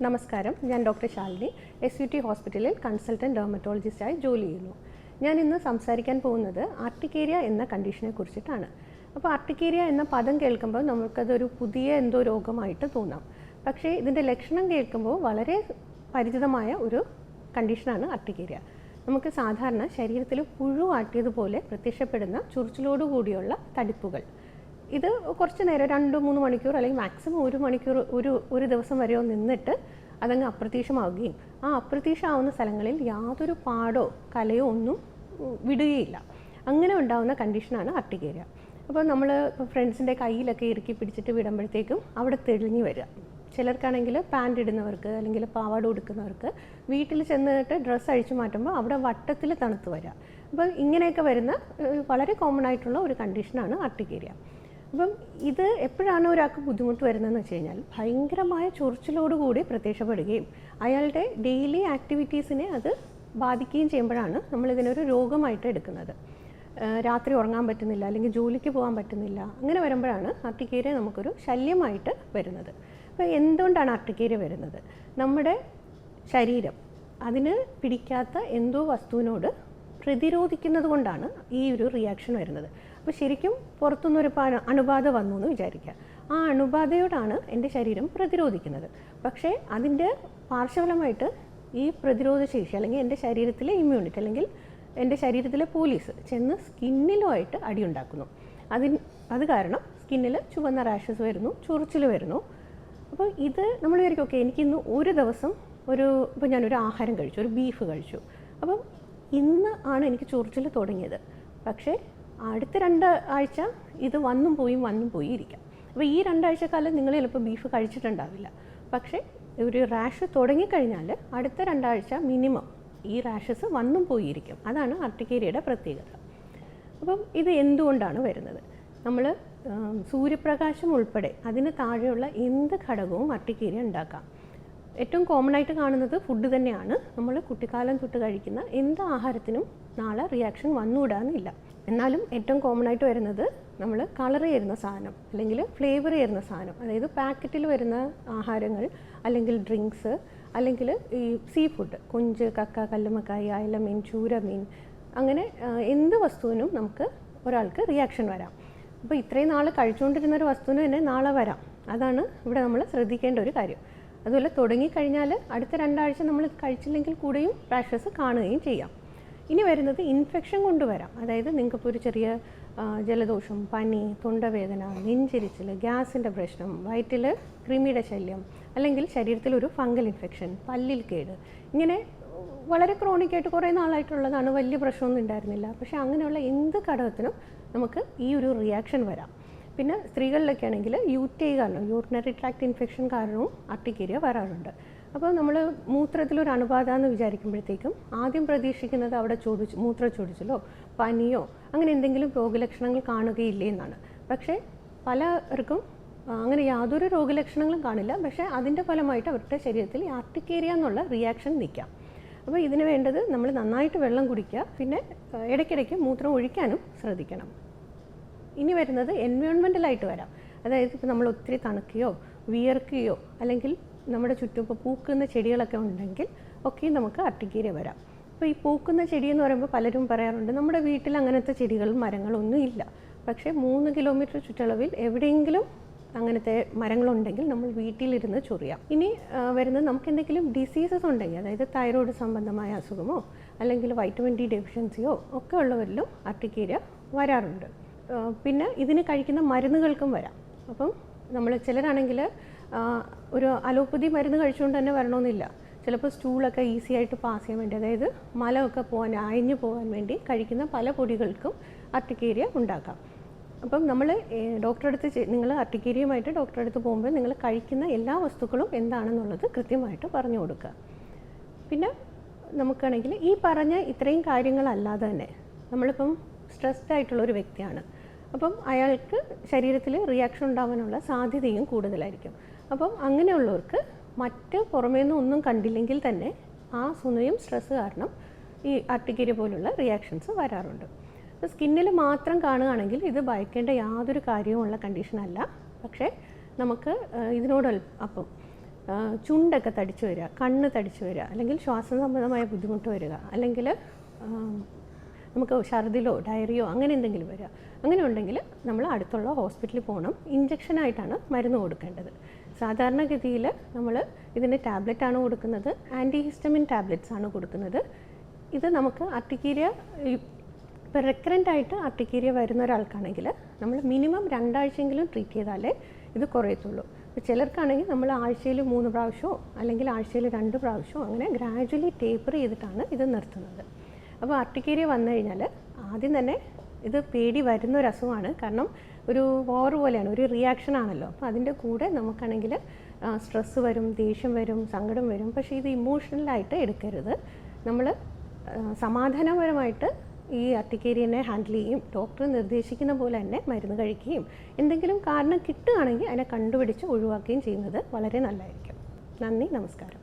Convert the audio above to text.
നമസ്കാരം, ഞാൻ doctor Shalini, SUT ഹോസ്പിറ്റലിൽ കൺസൾട്ടൻറ്റ് ഡെർമറ്റോളജിസ്റ്റായി ജോലി ചെയ്യുന്നു. ഞാൻ ഇന്ന് സംസാരിക്കാൻ പോകുന്നത് ആർട്ടിക്കേരിയ എന്ന കണ്ടീഷനെ കുറിച്ചിട്ടാണ്. അപ്പോൾ ആർട്ടിക്കേരിയ എന്ന പദം കേൾക്കുമ്പോൾ നമുക്കതൊരു പുതിയ എന്തോ രോഗമായിട്ട് തോന്നാം. പക്ഷേ ഇതിൻ്റെ ലക്ഷണം കേൾക്കുമ്പോൾ വളരെ പരിചിതമായ ഒരു കണ്ടീഷനാണ് ആർട്ടിക്കേരിയ. നമുക്ക് സാധാരണ ശരീരത്തിൽ പുഴു ആട്ടിയതുപോലെ പ്രത്യക്ഷപ്പെടുന്ന ചൊറിച്ചിലോടുകൂടിയുള്ള തടിപ്പുകൾ. ഇത് കുറച്ച് നേരം 2-3 മണിക്കൂർ അല്ലെങ്കിൽ മാക്സിമം 1 മണിക്കൂർ ഒരു ദിവസം വരെയോ നിന്നിട്ട് അതങ്ങ് അപ്രത്യക്ഷമാവുകയും ആ അപ്രത്യക്ഷമാവുന്ന സ്ഥലങ്ങളിൽ യാതൊരു പാടോ കലയോ ഒന്നും വിടുകയില്ല. അങ്ങനെ ഉണ്ടാകുന്ന കണ്ടീഷനാണ് ആർട്ടിക്കേരിയ. അപ്പോൾ നമ്മൾ ഫ്രണ്ട്സിൻ്റെ കയ്യിലൊക്കെ ഇറുക്കി പിടിച്ചിട്ട് വിടുമ്പോഴത്തേക്കും അവിടെ തെളിഞ്ഞു വരിക. ചിലർക്കാണെങ്കിൽ പാൻറ് ഇടുന്നവർക്ക് അല്ലെങ്കിൽ പാവാട ഉടുക്കുന്നവർക്ക് വീട്ടിൽ ചെന്നിട്ട് ഡ്രസ്സ് അഴിച്ചു മാറ്റുമ്പോൾ അവിടെ വട്ടത്തിൽ തണുത്ത് വരിക. അപ്പോൾ ഇങ്ങനെയൊക്കെ വരുന്ന വളരെ കോമൺ ആയിട്ടുള്ള ഒരു കണ്ടീഷനാണ് ആർട്ടിക്കേരിയ. അപ്പം ഇത് എപ്പോഴാണ് ഒരാൾക്ക് ബുദ്ധിമുട്ട് വരുന്നതെന്ന് വെച്ച് കഴിഞ്ഞാൽ ഭയങ്കരമായ ചൊറിച്ചിലോടുകൂടി പ്രത്യക്ഷപ്പെടുകയും അയാളുടെ ഡെയിലി ആക്ടിവിറ്റീസിനെ അത് ബാധിക്കുകയും ചെയ്യുമ്പോഴാണ് നമ്മളിതിനൊരു രോഗമായിട്ട് എടുക്കുന്നത്. രാത്രി ഉറങ്ങാൻ പറ്റുന്നില്ല, അല്ലെങ്കിൽ ജോലിക്ക് പോകാൻ പറ്റുന്നില്ല, അങ്ങനെ വരുമ്പോഴാണ് ആർട്ടിക്കേരിയ നമുക്കൊരു ശല്യമായിട്ട് വരുന്നത്. അപ്പോൾ എന്തുകൊണ്ടാണ് ആർട്ടിക്കേരിയ വരുന്നത്? നമ്മുടെ ശരീരം അതിന് പിടിക്കാത്ത എന്തോ വസ്തുവിനോട് പ്രതിരോധിക്കുന്നത് കൊണ്ടാണ് ഈ ഒരു റിയാക്ഷൻ വരുന്നത്. അപ്പോൾ ശരിക്കും പുറത്തുനിന്നൊരു അണുബാധ വന്നു എന്ന് വിചാരിക്കുക. ആ അണുബാധയോടാണ് എൻ്റെ ശരീരം പ്രതിരോധിക്കുന്നത്. പക്ഷേ അതിൻ്റെ പാർശ്വഫലമായിട്ട് ഈ പ്രതിരോധശേഷി അല്ലെങ്കിൽ എൻ്റെ ശരീരത്തിലെ ഇമ്മ്യൂണിറ്റി അല്ലെങ്കിൽ എൻ്റെ ശരീരത്തിലെ പോലീസ് ചെന്ന് സ്കിന്നിലുമായിട്ട് അടിയുണ്ടാക്കുന്നു. അത് കാരണം സ്കിന്നിൽ ചുവന്ന റാഷസ് വരുന്നു, ചൊറിച്ചിൽ വരുന്നു. അപ്പോൾ ഇത് നമ്മൾ വിചാരിക്കും, ഓക്കെ എനിക്കിന്ന് ഒരു ദിവസം ഇപ്പോൾ ഞാനൊരു ആഹാരം കഴിച്ചു, ഒരു ബീഫ് കഴിച്ചു, അപ്പം ഇന്ന് ആണ് എനിക്ക് ചൊറിച്ചിൽ തുടങ്ങിയത്. പക്ഷേ അടുത്ത 2 ആഴ്ച ഇത് വന്നും പോയി ഇരിക്കാം. അപ്പോൾ ഈ 2 ആഴ്ചക്കാലം നിങ്ങൾ ചിലപ്പോൾ ബീഫ് കഴിച്ചിട്ടുണ്ടാവില്ല. പക്ഷേ ഒരു റാഷ് തുടങ്ങിക്കഴിഞ്ഞാൽ അടുത്ത 2 ആഴ്ച മിനിമം ഈ റാഷസ് വന്നും പോയിരിക്കും. അതാണ് ആർട്ടിക്കേരിയയുടെ പ്രത്യേകത. അപ്പം ഇത് എന്തുകൊണ്ടാണ് വരുന്നത്? നമ്മൾ സൂര്യപ്രകാശം ഉൾപ്പെടെ അതിന് താഴെയുള്ള എന്ത് ഘടകവും ആർട്ടിക്കേരിയ ഉണ്ടാക്കാം. ഏറ്റവും കോമൺ ആയിട്ട് കാണുന്നത് ഫുഡ് തന്നെയാണ്. നമ്മൾ കുട്ടിക്കാലം തൊട്ട് കഴിക്കുന്ന എന്ത് ആഹാരത്തിനും നാളെ റിയാക്ഷൻ വന്നുകൂടാന്നില്ല. എന്നാലും ഏറ്റവും കോമൺ ആയിട്ട് വരുന്നത് നമ്മൾ കളർ ചെയ്യുന്ന സാധനം അല്ലെങ്കിൽ ഫ്ലേവർ ചെയ്യുന്ന സാധനം, അതായത് പാക്കറ്റിൽ വരുന്ന ആഹാരങ്ങൾ അല്ലെങ്കിൽ ഡ്രിങ്ക്സ് അല്ലെങ്കിൽ ഈ സീ ഫുഡ്, കൊഞ്ച്, കക്ക, കല്ലുമ്മക്കായ, അയല മീൻ, ചൂര മീൻ, അങ്ങനെ എന്ത് വസ്തുവിനും നമുക്ക് ഒരാൾക്ക് റിയാക്ഷൻ വരാം. അപ്പോൾ ഇത്രയും നാൾ കഴിച്ചുകൊണ്ടിരുന്ന ഒരു വസ്തുവിന് തന്നെ നാളെ വരാം. അതാണ് ഇവിടെ നമ്മൾ ശ്രദ്ധിക്കേണ്ട ഒരു കാര്യം. അതുപോലെ തുടങ്ങിക്കഴിഞ്ഞാൽ അടുത്ത 2 ആഴ്ച നമ്മൾ കഴിച്ചില്ലെങ്കിൽ കൂടെയും റാഷസ് കാണുകയും ചെയ്യാം. ഇനി വരുന്നത് ഇൻഫെക്ഷൻ കൊണ്ടുവരാം. അതായത് നിങ്ങൾക്കിപ്പോൾ ഒരു ചെറിയ ജലദോഷം, പനി, തൊണ്ടവേദന, നെഞ്ചിരിച്ചിൽ, ഗ്യാസിൻ്റെ പ്രശ്നം, വയറ്റിൽ കൃമിയുടെ ശല്യം, അല്ലെങ്കിൽ ശരീരത്തിലൊരു ഫംഗൽ ഇൻഫെക്ഷൻ, പല്ലിൽ കേട്, ഇങ്ങനെ വളരെ ക്രോണിക്കായിട്ട് കുറേ നാളായിട്ടുള്ളതാണ്, വലിയ പ്രശ്നമൊന്നും ഉണ്ടായിരുന്നില്ല. പക്ഷേ അങ്ങനെയുള്ള എന്ത് ഘടകത്തിനും നമുക്ക് ഈ ഒരു റിയാക്ഷൻ വരാം. പിന്നെ സ്ത്രീകളിലൊക്കെ ആണെങ്കിൽ UTI കാരണം, യൂറിനറി ട്രാക്ട് ഇൻഫെക്ഷൻ കാരണവും ആർട്ടിക്കേരിയ വരാറുണ്ട്. അപ്പോൾ നമ്മൾ മൂത്രത്തിലൊരു അണുബാധ എന്ന് വിചാരിക്കുമ്പോഴത്തേക്കും ആദ്യം പ്രതീക്ഷിക്കുന്നത് അവിടെ മൂത്രച്ചൊടിച്ചിലോ പനിയോ അങ്ങനെ എന്തെങ്കിലും രോഗലക്ഷണങ്ങൾ കാണുകയില്ലേ എന്നാണ്. പക്ഷേ പലർക്കും അങ്ങനെ യാതൊരു രോഗലക്ഷണങ്ങളും കാണില്ല. പക്ഷേ അതിൻ്റെ ഫലമായിട്ട് അവരുടെ ശരീരത്തിൽ ആർട്ടിക്കേരിയ എന്നുള്ള റിയാക്ഷൻ നിൽക്കാം. അപ്പോൾ ഇതിന് വേണ്ടത് നമ്മൾ നന്നായിട്ട് വെള്ളം കുടിക്കുക, പിന്നെ ഇടയ്ക്കിടയ്ക്ക് മൂത്രം ഒഴിക്കാനും ശ്രദ്ധിക്കണം. ഇനി വരുന്നത് എൻവയോൺമെൻറ്റലായിട്ട് വരാം. അതായത് ഇപ്പോൾ നമ്മൾ ഒത്തിരി തണുക്കുകയോ വിയർക്കുകയോ അല്ലെങ്കിൽ നമ്മുടെ ചുറ്റും ഇപ്പോൾ പൂക്കുന്ന ചെടികളൊക്കെ ഉണ്ടെങ്കിൽ ഒക്കെ നമുക്ക് ആർട്ടിക്കേരിയ വരാം. അപ്പോൾ ഈ പൂക്കുന്ന ചെടി എന്ന് പറയുമ്പോൾ പലരും പറയാറുണ്ട് നമ്മുടെ വീട്ടിൽ അങ്ങനത്തെ ചെടികളും മരങ്ങളൊന്നും ഇല്ല. പക്ഷേ 3 കിലോമീറ്റർ ചുറ്റളവിൽ എവിടെയെങ്കിലും അങ്ങനത്തെ മരങ്ങളുണ്ടെങ്കിൽ നമ്മൾ വീട്ടിലിരുന്ന് ചൊറിയാം. ഇനി വരുന്നത് നമുക്ക് എന്തെങ്കിലും ഡിസീസസ് ഉണ്ടെങ്കിൽ, അതായത് തൈറോയ്ഡ് സംബന്ധമായ അസുഖമോ അല്ലെങ്കിൽ വൈറ്റമിൻ D ഡെഫിഷ്യൻസിയോ ഒക്കെ ഉള്ളവരിലും ആർട്ടിക്കേരിയ വരാറുണ്ട്. പിന്നെ ഇതിന് കഴിക്കുന്ന മരുന്നുകൾക്കും വരാം. അപ്പം നമ്മൾ ചിലരാണെങ്കിൽ ഒരു അലോപ്പതി മരുന്ന് കഴിച്ചുകൊണ്ട് തന്നെ വരണമെന്നില്ല. ചിലപ്പോൾ സ്റ്റൂളൊക്കെ ഈസി ആയിട്ട് പാസ് ചെയ്യാൻ വേണ്ടി, അതായത് മലമൊക്കെ അയഞ്ഞു പോകാൻ വേണ്ടി കഴിക്കുന്ന പല പൊടികൾക്കും ആർട്ടിക്കേരിയ ഉണ്ടാക്കാം. അപ്പം നമ്മൾ ഡോക്ടറെ അടുത്ത് നിങ്ങൾ ആർട്ടിക്കേരിയയുമായിട്ട് ഡോക്ടറെ അടുത്ത് പോകുമ്പോൾ നിങ്ങൾ കഴിക്കുന്ന എല്ലാ വസ്തുക്കളും എന്താണെന്നുള്ളത് കൃത്യമായിട്ട് പറഞ്ഞു കൊടുക്കുക. പിന്നെ നമുക്കാണെങ്കിൽ ഈ പറഞ്ഞ ഇത്രയും കാര്യങ്ങളല്ലാതെ തന്നെ നമ്മളിപ്പം സ്ട്രെസ്ഡ് ആയിട്ടുള്ളൊരു വ്യക്തിയാണ്. അപ്പം അയാൾക്ക് ശരീരത്തിൽ റിയാക്ഷൻ ഉണ്ടാവാനുള്ള സാധ്യതയും കൂടുതലായിരിക്കും. അപ്പം അങ്ങനെയുള്ളവർക്ക് മറ്റ് പുറമേ നിന്ന് ഒന്നും കണ്ടില്ലെങ്കിൽ തന്നെ ആ സമയം സ്ട്രെസ് കാരണം ഈ ആർട്ടിക്കേരിയ പോലുള്ള റിയാക്ഷൻസ് വരാറുണ്ട്. സ്കിന്നിൽ മാത്രം കാണുകയാണെങ്കിൽ ഇത് ഭയക്കേണ്ട യാതൊരു കാര്യവുമുള്ള കണ്ടീഷനല്ല. പക്ഷേ നമുക്ക് ഇതിനോട് അപ്പം ചുണ്ടൊക്കെ തടിച്ചു വരിക, കണ്ണ് തടിച്ചു വരിക, അല്ലെങ്കിൽ ശ്വാസം സംബന്ധമായ ബുദ്ധിമുട്ട് വരിക, അല്ലെങ്കിൽ നമുക്ക് ഛർദിലോ ഡയറിയോ അങ്ങനെ എന്തെങ്കിലും വരിക, അങ്ങനെ ഉണ്ടെങ്കിൽ നമ്മൾ അടുത്തുള്ള ഹോസ്പിറ്റലിൽ പോകണം. ഇഞ്ചക്ഷനായിട്ടാണ് മരുന്ന് കൊടുക്കേണ്ടത്. സാധാരണഗതിയിൽ നമ്മൾ ഇതിന് ടാബ്ലറ്റാണ് കൊടുക്കുന്നത്, ആൻറ്റിഹിസ്റ്റമിൻ ടാബ്ലറ്റ്സ് ആണ് കൊടുക്കുന്നത്. ഇത് നമുക്ക് അർട്ടിക്കേരിയ ഇപ്പോൾ റെക്കറൻ്റ് ആയിട്ട് അർട്ടിക്കേരിയ വരുന്ന ഒരാൾക്കാണെങ്കിൽ നമ്മൾ മിനിമം 2 ആഴ്ചയെങ്കിലും ട്രീറ്റ് ചെയ്താലേ ഇത് കുറയത്തുള്ളൂ. ഇപ്പോൾ ചിലർക്കാണെങ്കിൽ നമ്മൾ ആഴ്ചയിൽ 3 പ്രാവശ്യമോ അല്ലെങ്കിൽ ആഴ്ചയിൽ 2 പ്രാവശ്യമോ അങ്ങനെ ഗ്രാജുവലി ടേപ്പർ ചെയ്തിട്ടാണ് ഇത് നിർത്തുന്നത്. അപ്പോൾ അർട്ടിക്കേരിയ വന്നു കഴിഞ്ഞാൽ ആദ്യം തന്നെ ഇത് പേടി വരുന്ന ഒരു അസുഖമാണ്. കാരണം ഒരു വാർ പോലെയാണ്, ഒരു റിയാക്ഷൻ ആണല്ലോ. അപ്പോൾ അതിൻ്റെ കൂടെ നമുക്കാണെങ്കിൽ സ്ട്രെസ്സ് വരും, ദേഷ്യം വരും, സങ്കടം വരും. പക്ഷേ ഇത് ഇമോഷണലായിട്ട് എടുക്കരുത്. നമ്മൾ സമാധാനപരമായിട്ട് ഈ അർട്ടിക്കേരിയനെ ഹാൻഡിൽ ചെയ്യും. ഡോക്ടർ നിർദ്ദേശിക്കുന്ന പോലെ തന്നെ മരുന്ന് കഴിക്കുകയും എന്തെങ്കിലും കാരണം കിട്ടുകയാണെങ്കിൽ അതിനെ കണ്ടുപിടിച്ച് ഒഴിവാക്കുകയും ചെയ്യുന്നത് വളരെ നല്ലതായിരിക്കും. നന്ദി, നമസ്കാരം.